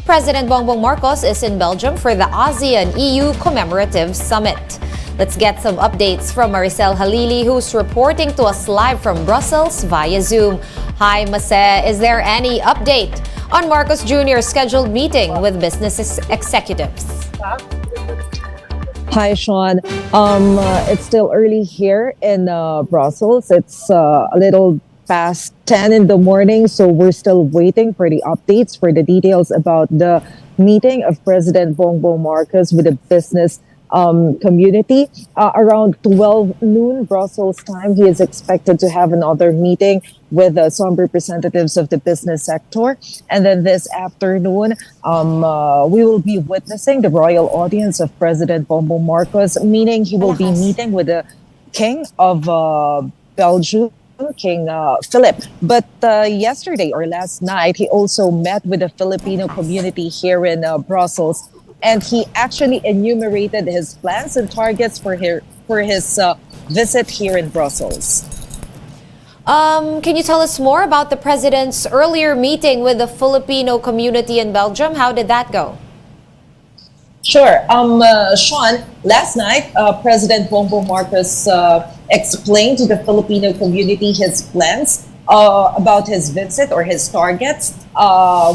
President Bongbong Marcos is in Belgium for the ASEAN-EU Commemorative Summit. Let's get some updates from Maricel Halili, who's reporting to us live from Brussels via Zoom. Hi, Mase. Is there any update on Marcos Jr.'s scheduled meeting with business executives? Hi, Sean. It's still early here in Brussels. It's a little past 10 in the morning, so we're still waiting for the updates, for the details about the meeting of President Bongbong Marcos with the business community. Around 12 noon Brussels time, he is expected to have another meeting with some representatives of the business sector. And then this afternoon, we will be witnessing the royal audience of President Bongbong Marcos, meaning he will be meeting with the King of Belgium, King Philippe. But yesterday or last night, he also met with the Filipino community here in Brussels. And he actually enumerated his plans and targets for his visit here in Brussels. Can you tell us more about the president's earlier meeting with the Filipino community in Belgium? How did that go? Sure. Sean, last night, President Bongbong Marcos explained to the Filipino community his plans about his visit or his targets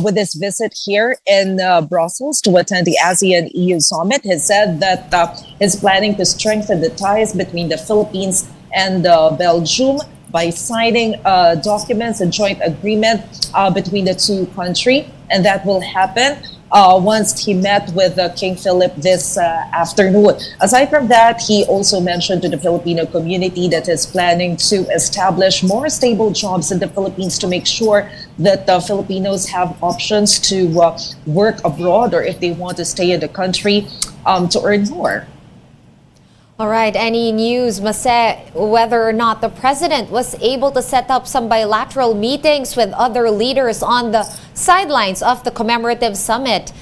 with his visit here in Brussels to attend the ASEAN-EU summit. He said that he's planning to strengthen the ties between the Philippines and Belgium by signing documents and joint agreement between the two countries, and that will happen once he met with King Philippe this afternoon. Aside from that, he also mentioned to the Filipino community that he's planning to establish more stable jobs in the Philippines to make sure that Filipinos have options to work abroad, or if they want to stay in the country, to earn more. All right, any news, Mase, whether or not the president was able to set up some bilateral meetings with other leaders on the sidelines of the commemorative summit?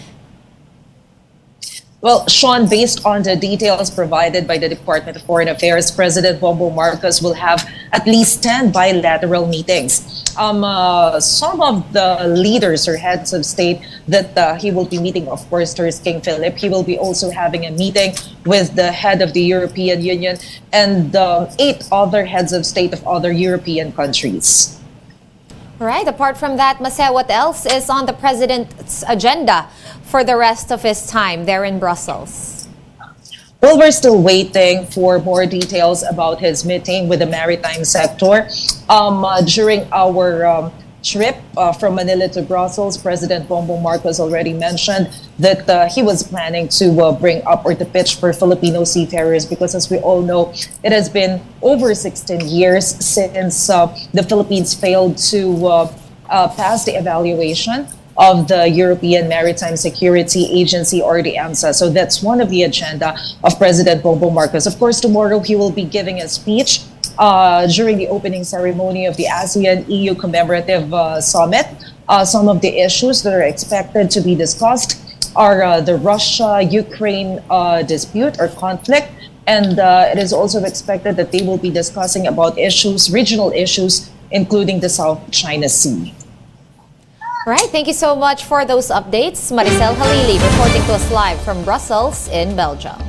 Well, Sean, based on the details provided by the Department of Foreign Affairs, President Bongbong Marcos will have at least 10 bilateral meetings. Some of the leaders or heads of state that he will be meeting, of course, there's King Philippe. He will be also having a meeting with the head of the European Union and 8 other heads of state of other European countries. All right, apart from that, Mase, what else is on the president's agenda for the rest of his time there in Brussels? Well, we're still waiting for more details about his meeting with the maritime sector. During our trip from Manila to Brussels, President Bongbong Marcos already mentioned that he was planning to bring up or to pitch for Filipino seafarers, because as we all know, it has been over 16 years since the Philippines failed to pass the evaluation of the European Maritime Security Agency, or the AMSA. So that's one of the agenda of President Bongbong Marcos. Of course, tomorrow he will be giving a speech during the opening ceremony of the ASEAN-EU Commemorative Summit. Some of the issues that are expected to be discussed are the Russia-Ukraine dispute or conflict. And it is also expected that they will be discussing about issues, regional issues, including the South China Sea. All right, thank you so much for those updates. Maricel Halili reporting to us live from Brussels in Belgium.